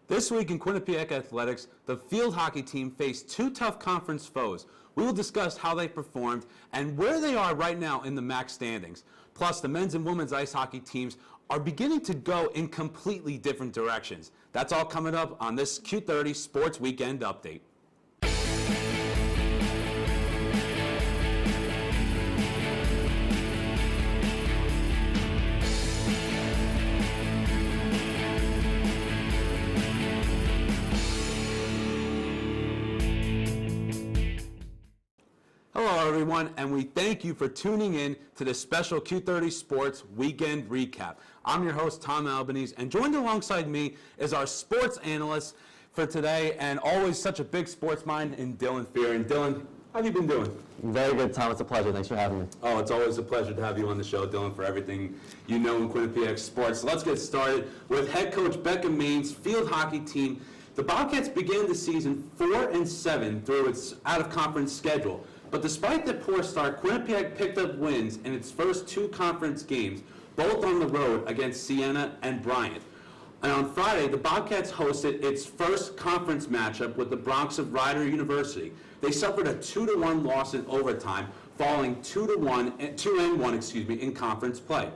This week in Quinnipiac Athletics, the field hockey team faced two tough conference foes. We will discuss how they performed and where they are right now in the MAC standings. Plus, the men's and women's ice hockey teams are beginning to go in completely different directions. That's all coming up on this Q30 Sports Weekend Update. Hello everyone, and we thank you for tuning in to this special Q30 Sports Weekend Recap. I'm your host, Tom Albanese, and joined alongside me is our sports analyst for today, and always such a big sports mind in Dylan Fearon. Dylan, how have you been doing? Very good, Tom. It's a pleasure. Thanks for having me. Oh, it's always a pleasure to have you on the show, Dylan, for everything you know in Quinnipiac sports. So let's get started with head coach Becca Main's field hockey team. The Bobcats began the season 4-7 through its out-of-conference schedule. But despite the poor start, Quinnipiac picked up wins in its first two conference games, both on the road against Siena and Bryant. And on Friday, the Bobcats hosted its first conference matchup with the Bronx of Rider University. They suffered a 2-1 loss in overtime, falling 2-1 in conference play.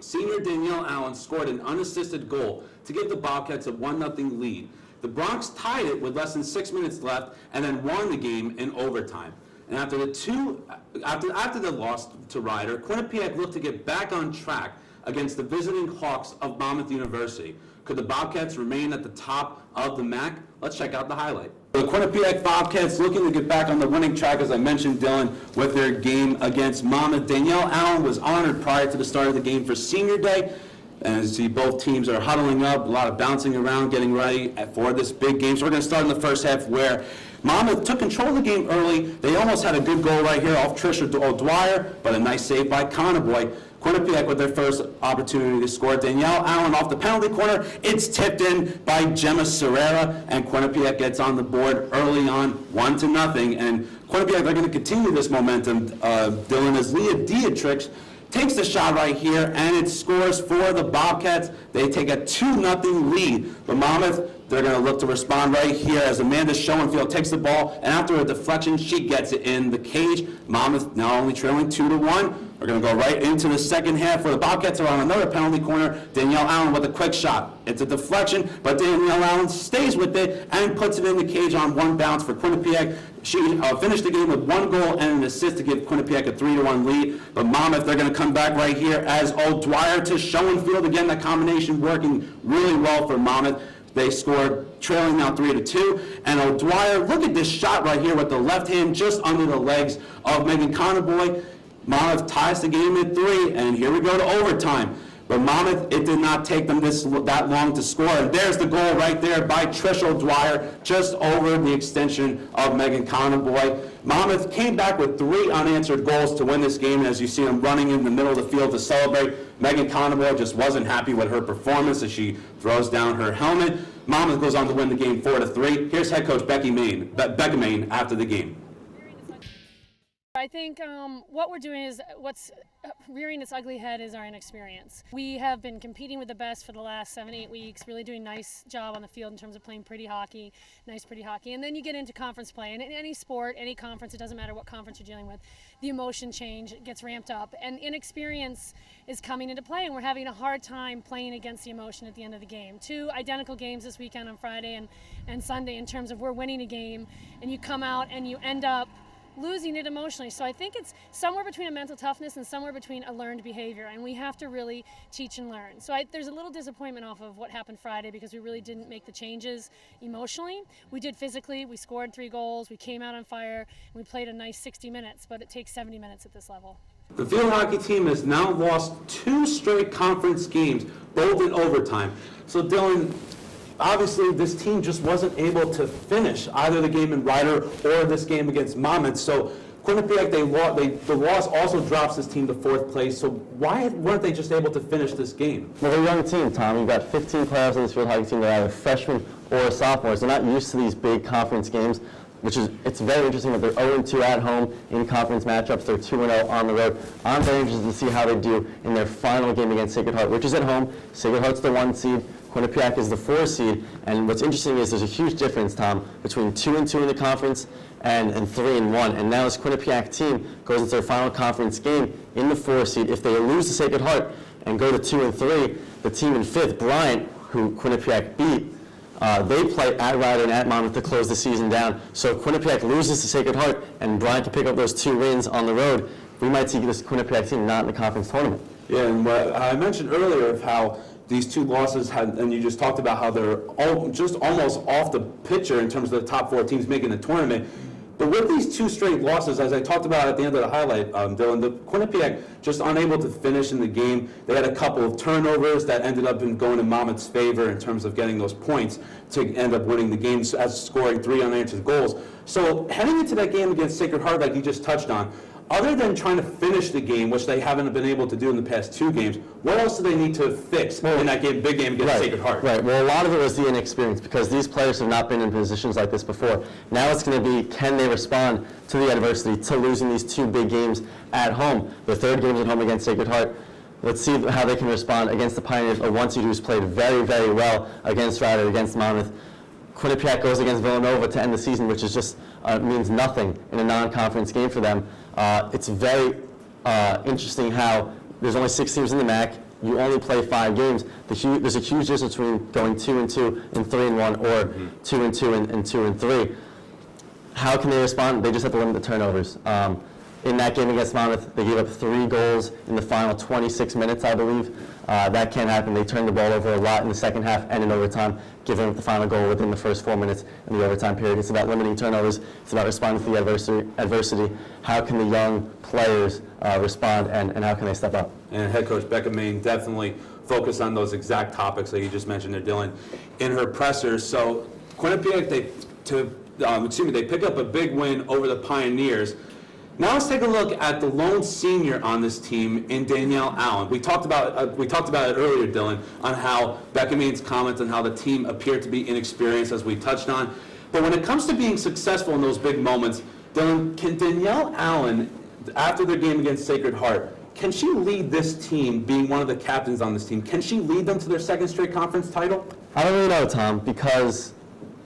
Senior Danielle Allen scored an unassisted goal to give the Bobcats a 1-0 lead. The Bronx tied it with less than 6 minutes left and then won the game in overtime. And after the loss to Rider, Quinnipiac looked to get back on track against the visiting Hawks of Monmouth University. Could the Bobcats remain at the top of the MAC? Let's check out the highlight. The Quinnipiac Bobcats looking to get back on the winning track, as I mentioned, Dylan, with their game against Monmouth. Danielle Allen was honored prior to the start of the game for Senior Day. And as you see, both teams are huddling up, a lot of bouncing around, getting ready for this big game. So we're going to start in the first half where Monmouth took control of the game early. They almost had a good goal right here off Trisha O'Dwyer, but a nice save by Conboy. Quinnipiac with their first opportunity to score. Danielle Allen off the penalty corner. It's tipped in by Gemma Serrera, and Quinnipiac gets on the board early on, 1-0. And Quinnipiac, they're going to continue this momentum. Dylan, as Leah Dietrich takes the shot right here, and it scores for the Bobcats. They take a 2-0 lead. But Monmouth, they're going to look to respond right here as Amanda Schoenfield takes the ball, and after a deflection, she gets it in the cage. Monmouth now only trailing 2-1. We're going to go right into the second half where the Bobcats are on another penalty corner. Danielle Allen with a quick shot. It's a deflection, but Danielle Allen stays with it and puts it in the cage on one bounce for Quinnipiac. She finished the game with 1 goal and an assist to give Quinnipiac a 3-1 lead. But Monmouth, they're going to come back right here as O'Dwyer to Schoenfield. Again, that combination working really well for Monmouth. They scored, trailing now 3-2. And O'Dwyer, look at this shot right here with the left hand just under the legs of Megan Conboy. Monmouth ties the game at 3, and here we go to overtime. But Monmouth, it did not take them that long to score. And there's the goal right there by Trish O'Dwyer, just over the extension of Megan Conboy. Monmouth came back with 3 unanswered goals to win this game. And as you see them running in the middle of the field to celebrate, Megan Conboy just wasn't happy with her performance as she throws down her helmet. Monmouth goes on to win the game 4-3. Here's head coach Becca Main after the game. I think what we're doing is what's rearing its ugly head is our inexperience. We have been competing with the best for the last 7-8 weeks, really doing a nice job on the field in terms of playing pretty hockey, and then you get into conference play. And in any sport, any conference, it doesn't matter what conference you're dealing with, the emotion change gets ramped up, and inexperience is coming into play, and we're having a hard time playing against the emotion at the end of the game. 2 identical games this weekend on Friday and Sunday in terms of we're winning a game, and you come out and you end up losing it emotionally. So I think it's somewhere between a mental toughness and somewhere between a learned behavior, and we have to really teach and learn. So there's a little disappointment off of what happened Friday because we really didn't make the changes emotionally. We did physically. We scored 3 goals. We came out on fire, and we played a nice 60 minutes, but it takes 70 minutes at this level. The field hockey team has now lost 2 straight conference games, both in overtime. So Dylan, obviously, this team just wasn't able to finish either the game in Rider or this game against Monmouth. So Quinnipiac, the loss also drops this team to 4th place. So why weren't they just able to finish this game? Well, they're a young team, Tom. You've got 15 players on this field hockey team that are either freshmen or sophomores. They're not used to these big conference games, it's very interesting that they're 0-2 at home in conference matchups. They're 2-0 on the road. I'm very interested to see how they do in their final game against Sacred Heart, which is at home. Sacred Heart's the 1 seed. Quinnipiac is the 4 seed, and what's interesting is there's a huge difference, Tom, between 2-2 in the conference and 3-1. And now this Quinnipiac team goes into their final conference game in the 4 seed. If they lose to Sacred Heart and go to 2-3, the team in 5th, Bryant, who Quinnipiac beat, they play at Ryder and at Monmouth to close the season down. So if Quinnipiac loses to Sacred Heart and Bryant can pick up those 2 wins on the road, we might see this Quinnipiac team not in the conference tournament. Yeah, and what I mentioned earlier of how these 2 losses had, and you just talked about how they're just almost off the picture in terms of the top 4 teams making the tournament. But with these 2 straight losses, as I talked about at the end of the highlight, Dylan, the Quinnipiac just unable to finish in the game. They had a couple of turnovers that ended up going in Monmouth's favor in terms of getting those points to end up winning the game as scoring 3 unanswered goals. So heading into that game against Sacred Heart, like you just touched on, other than trying to finish the game, which they haven't been able to do in the past 2 games, what else do they need to fix in that game, big game against Sacred Heart? Right. Well, a lot of it was the inexperience because these players have not been in positions like this before. Now it's going to be, can they respond to the adversity, to losing these 2 big games at home? The 3rd game is at home against Sacred Heart. Let's see how they can respond against the Pioneers, a 1 seed who's played very, very well against Ryder, against Monmouth. Quinnipiac goes against Villanova to end the season, which is just means nothing in a non-conference game for them. It's very interesting how there's only 6 teams in the MAC. You only play 5 games. There's a huge difference between going 2-2 and 3-1, or 2-2 and 2-3. How can they respond? They just have to limit the turnovers. In that game against Monmouth, they gave up 3 goals in the final 26 minutes, I believe. That can't happen. They turned the ball over a lot in the second half and in overtime, giving up the final goal within the first 4 minutes in the overtime period. It's about limiting turnovers. It's about responding to the adversity. How can the young players respond, and how can they step up? And head coach Becca Main definitely focused on those exact topics that you just mentioned there, Dylan, in her pressers. So Quinnipiac, they pick up a big win over the Pioneers. Now let's take a look at the lone senior on this team in Danielle Allen. We talked about it earlier, Dylan, on how Becca Main's comments on how the team appeared to be inexperienced, as we touched on. But when it comes to being successful in those big moments, Dylan, can Danielle Allen, after their game against Sacred Heart, can she lead this team, being one of the captains on this team, can she lead them to their 2nd straight conference title? I don't really know, Tom, because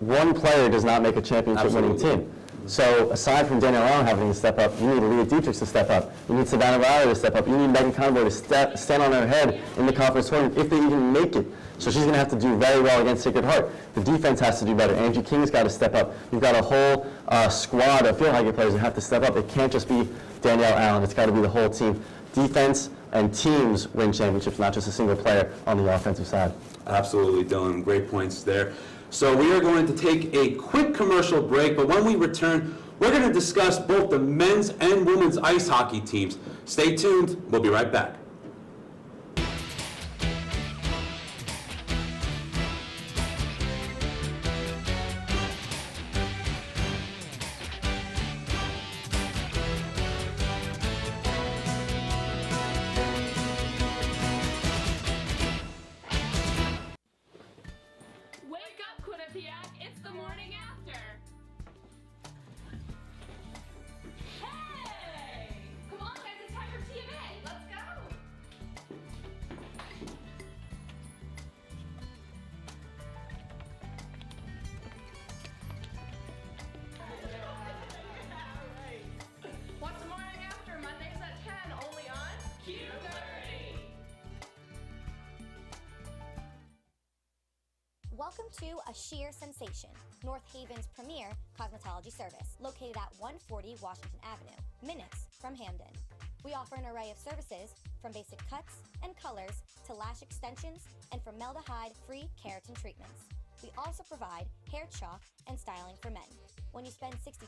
one player does not make a championship winning team. So aside from Danielle Allen having to step up, you need Leah Dietrichs to step up. You need Savannah Riley to step up. You need Megan Conboy to stand on her head in the conference tournament if they even make it. So she's going to have to do very well against Sacred Heart. The defense has to do better. Angie King's got to step up. You've got a whole squad of field hockey players that have to step up. It can't just be Danielle Allen. It's got to be the whole team. Defense and teams win championships, not just a single player on the offensive side. Absolutely, Dylan. Great points there. So we are going to take a quick commercial break, but when we return, we're going to discuss both the men's and women's ice hockey teams. Stay tuned. We'll be right back. Wake up, Quinnipiac! It's the morning after! Hey! Come on, guys, it's time for TMA! Let's go! What's the morning after? Mondays at 10, only on Q30! Welcome to A Sheer Sensation, North Haven's premier cosmetology service, located at 140 Washington Avenue, minutes from Hamden. We offer an array of services, from basic cuts and colors to lash extensions and formaldehyde-free keratin treatments. We also provide hair chalk and styling for men. When you spend $60,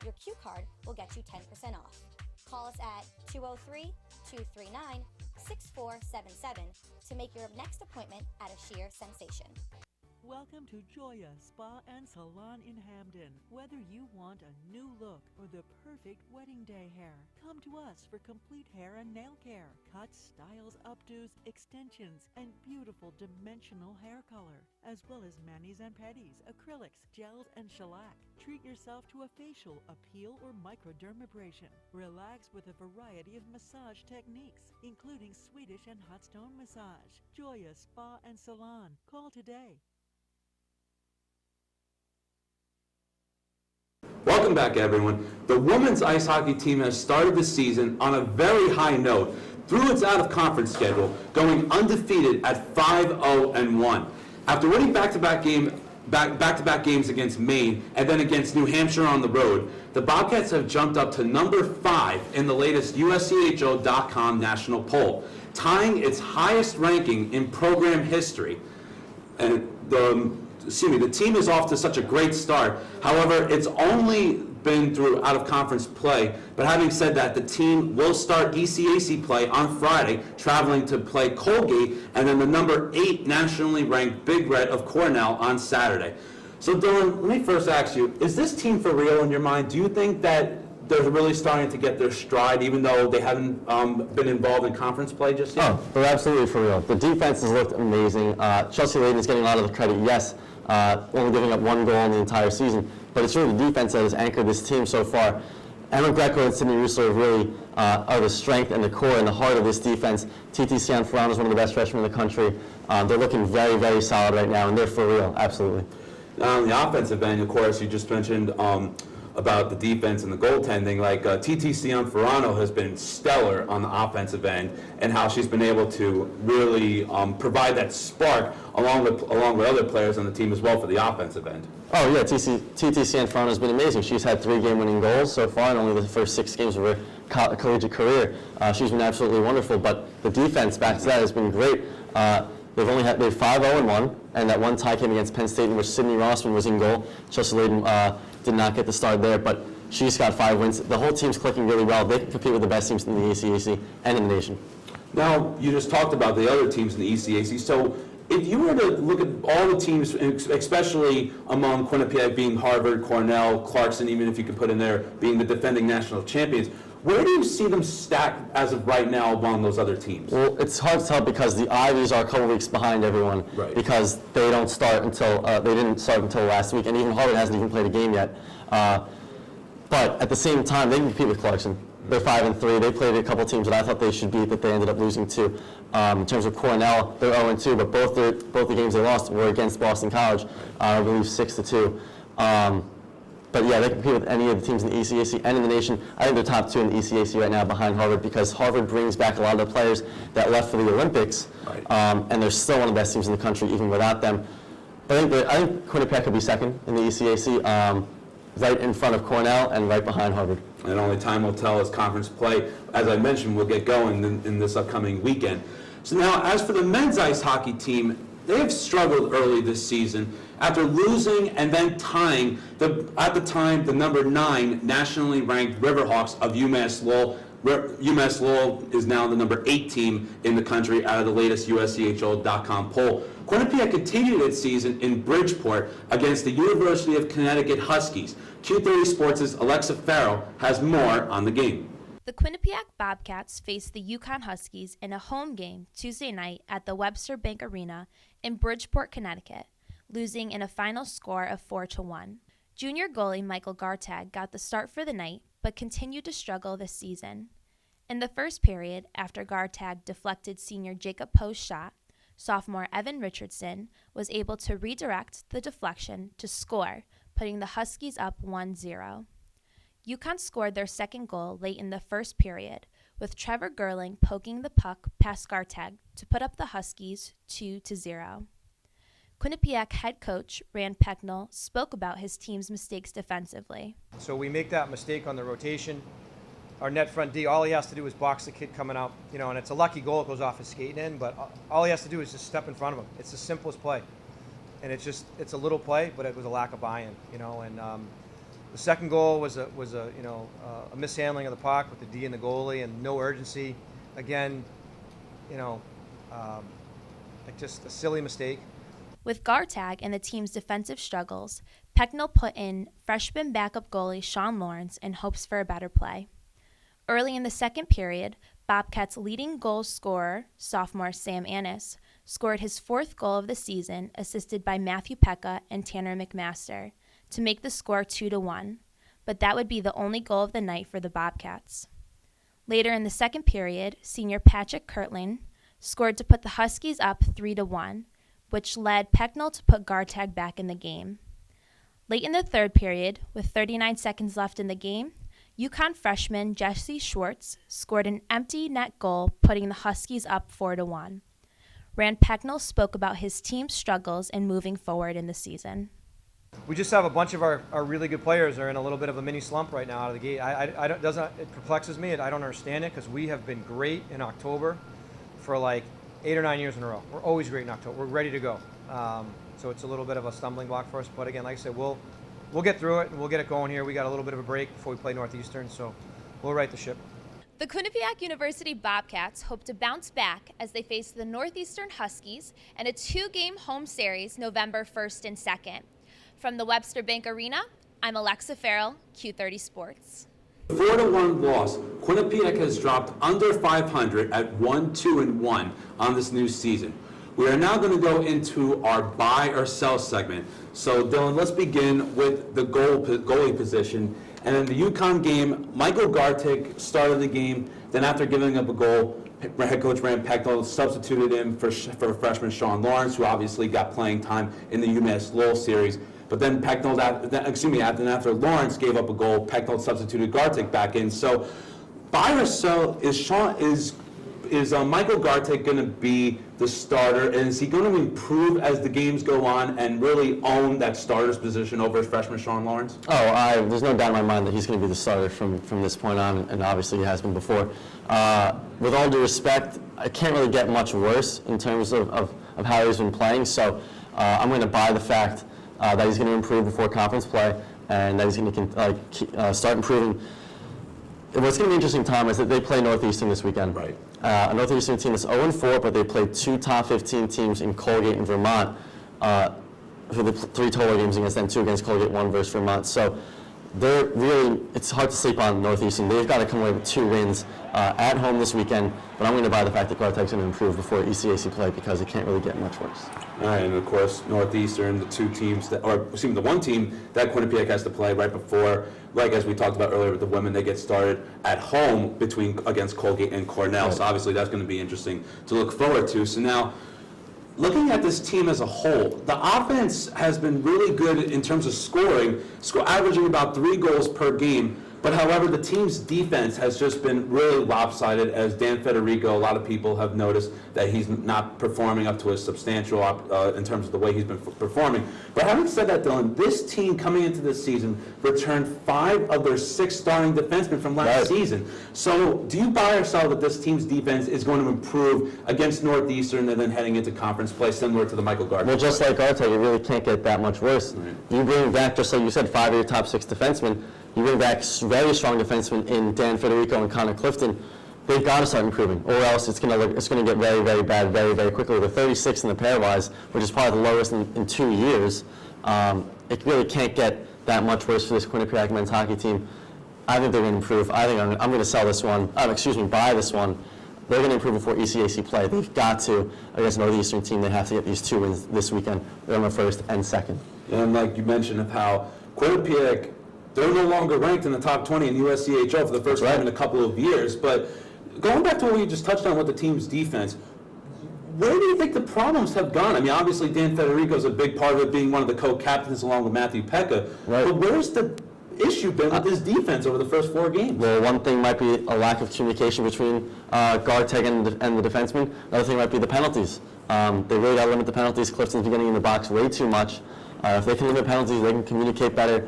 your Q card will get you 10% off. Call us at 203-239-6477 to make your next appointment at A Sheer Sensation. Welcome to Joya Spa and Salon in Hamden. Whether you want a new look or the perfect wedding day hair, come to us for complete hair and nail care. Cuts, styles, updos, extensions, and beautiful dimensional hair color, as well as manis and pedis, acrylics, gels, and shellac. Treat yourself to a facial, a peel, or microdermabrasion. Relax with a variety of massage techniques, including Swedish and hot stone massage. Joya Spa and Salon. Call today. Welcome back, everyone. The women's ice hockey team has started the season on a very high note through its out-of-conference schedule, going undefeated at 5-0-1. After winning back-to-back games against Maine and then against New Hampshire on the road, the Bobcats have jumped up to number 5 in the latest USCHO.com national poll, tying its highest ranking in program history. And the team is off to such a great start. However, it's only been through out-of-conference play. But having said that, the team will start ECAC play on Friday, traveling to play Colgate, and then the number 8 nationally ranked Big Red of Cornell on Saturday. So Dylan, let me first ask you, is this team for real in your mind? Do you think that they're really starting to get their stride, even though they haven't been involved in conference play just yet? Oh, they're absolutely for real. The defense has looked amazing. Chelsea Layden is getting a lot of the credit, yes, only giving up 1 goal in the entire season, but it's really the defense that has anchored this team so far. Emma Greco and Sydney Russo really are the strength and the core and the heart of this defense. TT Cianfrano is one of the best freshmen in the country. They're looking very, very solid right now, and they're for real, absolutely. On the offensive end, of course, you just mentioned about the defense and the goaltending. Like TT Cianfrano has been stellar on the offensive end, and how she's been able to really provide that spark along with other players on the team as well for the offensive end. Oh yeah, TT Cianfrano has been amazing. She's had 3 game-winning goals so far in only the first 6 games of her collegiate career. She's been absolutely wonderful, but the defense back to that has been great. They've 5-0-1, and that one tie came against Penn State in which Sydney Rossman was in goal. Chelsea Layden did not get the start there, but she's got 5 wins. The whole team's clicking really well. They can compete with the best teams in the ECAC and in the nation. Now, you just talked about the other teams in the ECAC. So if you were to look at all the teams, especially among Quinnipiac being Harvard, Cornell, Clarkson, even if you could put in there being the defending national champions, where do you see them stacked as of right now among those other teams? Well, it's hard to tell because the Ivies are a couple weeks behind everyone, right, because they don't start until they didn't start until last week, and even Harvard hasn't even played a game yet. But at the same time, they can compete with Clarkson. They're 5-3. They played a couple teams that I thought they should beat that they ended up losing to. In terms of Cornell, they're 0-2, but both the games they lost were against Boston College, I believe 6-2. But yeah, they compete with any of the teams in the ECAC and in the nation. I think they're top 2 in the ECAC right now behind Harvard because Harvard brings back a lot of the players that left for the Olympics, right, and they're still one of the best teams in the country even without them. But I think Quinnipiac could be second in the ECAC, right in front of Cornell and right behind Harvard. And only time will tell as conference play, as I mentioned, will get going in this upcoming weekend. So now, as for the men's ice hockey team, they have struggled early this season after losing and then tying at the time the number 9 nationally ranked Riverhawks of UMass Lowell. UMass Lowell is now the number 8 team in the country out of the latest USCHO.com poll. Quinnipiac continued its season in Bridgeport against the University of Connecticut Huskies. Q30 Sports' Alexa Farrell has more on the game. The Quinnipiac Bobcats faced the Yukon Huskies in a home game Tuesday night at the Webster Bank Arena in Bridgeport, Connecticut, losing in a final score of 4-1. Junior goalie Michael Gartag got the start for the night, but continued to struggle this season. In the first period, after Gartag deflected senior Jacob Poe's shot, sophomore Evan Richardson was able to redirect the deflection to score, putting the Huskies up 1-0. UConn scored their second goal late in the first period, with Trevor Gerling poking the puck past Gartag to put up the Huskies 2-0. Quinnipiac head coach Rand Pecknell spoke about his team's mistakes defensively. So we make that mistake on the rotation. Our net front D, all he has to do is box the kid coming out, and it's a lucky goal, it goes off his skating in, but all he has to do is just step in front of him. It's the simplest play. And it's a little play, but it was a lack of buy-in, and the second goal was a mishandling of the puck with the D and the goalie and no urgency. Again, just a silly mistake. With Gartag and the team's defensive struggles, Pecknell put in freshman backup goalie Sean Lawrence in hopes for a better play. Early in the second period, Bobcats' leading goal scorer, sophomore Sam Annis, scored his 4th goal of the season, assisted by Matthew Pekka and Tanner McMaster, to make the score 2-1, but that would be the only goal of the night for the Bobcats. Later in the second period, senior Patrick Kirtland scored to put the Huskies up 3-1, which led Pecknell to put Gartag back in the game. Late in the third period, with 39 seconds left in the game, UConn freshman Jesse Schwartz scored an empty net goal, putting the Huskies up 4-1. Rand Pecknell spoke about his team's struggles and moving forward in the season. We just have a bunch of our really good players are in a little bit of a mini slump right now out of the gate. It perplexes me. I don't understand it because we have been great in October for like 8 or 9 years in a row. We're always great in October. We're ready to go. So it's a little bit of a stumbling block for us. But again, like I said, we'll get through it and we'll get it going here. We got a little bit of a break before we play Northeastern, so we'll right the ship. The Quinnipiac University Bobcats hope to bounce back as they face the Northeastern Huskies in a 2-game home series November 1st and 2nd. From the Webster Bank Arena, I'm Alexa Farrell, Q30 Sports. 4-1 loss. Quinnipiac has dropped under 500 at 1-2-1 on this new season. We are now going to go into our buy or sell segment. So Dylan, let's begin with the goalie position. And in the UConn game, Michael Gartig started the game. Then after giving up a goal, head coach Rand Pecknell substituted him for freshman Sean Lawrence, who obviously got playing time in the UMass Lowell series. But then Pecknell, after Lawrence gave up a goal, Pecknell substituted Gartig back in. So buy or sell, is Michael Gartig going to be the starter? And is he going to improve as the games go on and really own that starter's position over his freshman Sean Lawrence? There's no doubt in my mind that he's going to be the starter from this point on, and obviously he has been before. With all due respect, I can't really get much worse in terms of how he's been playing, so I'm going to buy the fact that he's going to improve before conference play and that he's going to start improving. What's going to be interesting, Tom, is that they play Northeastern this weekend. Right. A Northeastern team that's 0-4, but they played 2 top 15 teams in Colgate and Vermont. For the 3 total games against them, 2 against Colgate, 1 versus Vermont. So it's hard to sleep on Northeastern. They've got to come away with 2 wins at home this weekend, but I'm going to buy the fact that Gartag's going to improve before ECAC play because it can't really get much worse. All right, and of course, Northeastern, the one team that Quinnipiac has to play right before, like as we talked about earlier with the women, they get started at home against Colgate and Cornell. Right. So obviously that's going to be interesting to look forward to. So now, looking at this team as a whole, the offense has been really good in terms of scoring, averaging about 3 goals per game. But however, the team's defense has just been really lopsided, as Dan Federico, a lot of people have noticed that he's not performing up to a substantial in terms of the way he's been performing. But having said that, Dylan, this team coming into this season returned 5 of their 6 starting defensemen from last season. So do you buy or sell that this team's defense is going to improve against Northeastern and then heading into conference play, similar to the Michael Gartag? Well, just like Gartag, it really can't get that much worse. Right. You bring back, just like you said, 5 of your top 6 defensemen. You bring back very strong defensemen in Dan Federico and Connor Clifton. They've got to start improving, or else it's going to get very, very bad very, very quickly. The 36 in the pairwise, which is probably the lowest in 2 years, it really can't get that much worse for this Quinnipiac men's hockey team. I think they're going to improve. I think I'm going to sell this one. Buy this one. They're going to improve before ECAC play. They've got to against Northeastern team. They have to get these 2 wins this weekend. November 1st and 2nd. And like you mentioned of how Quinnipiac, they're no longer ranked in the top 20 in USCHO for the first time in a couple of years. But going back to what you just touched on with the team's defense, where do you think the problems have gone? I mean, obviously Dan Federico is a big part of it, being one of the co-captains along with Matthew Pekka. Right. But where's the issue been with this defense over the first 4 games? Well, one thing might be a lack of communication between Gartag and the defenseman. Another thing might be the penalties. They really got to limit the penalties. Clifton's getting in the box way too much. If they can limit penalties, they can communicate better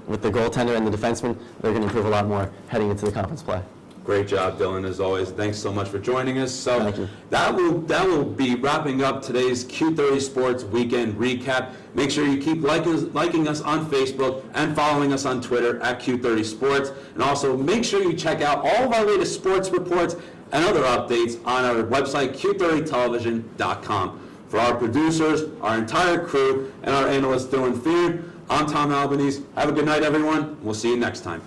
with the goaltender and the defenseman. They're going to improve a lot more heading into the conference play. Great job, Dylan, as always. Thanks so much for joining us. So Thank you. That will be wrapping up today's Q30 Sports Weekend Recap. Make sure you keep liking us on Facebook and following us on Twitter at Q30 Sports. And also make sure you check out all of our latest sports reports and other updates on our website, Q30television.com. For our producers, our entire crew, and our analyst Dylan Fearon, I'm Tom Albanese. Have a good night, everyone. We'll see you next time.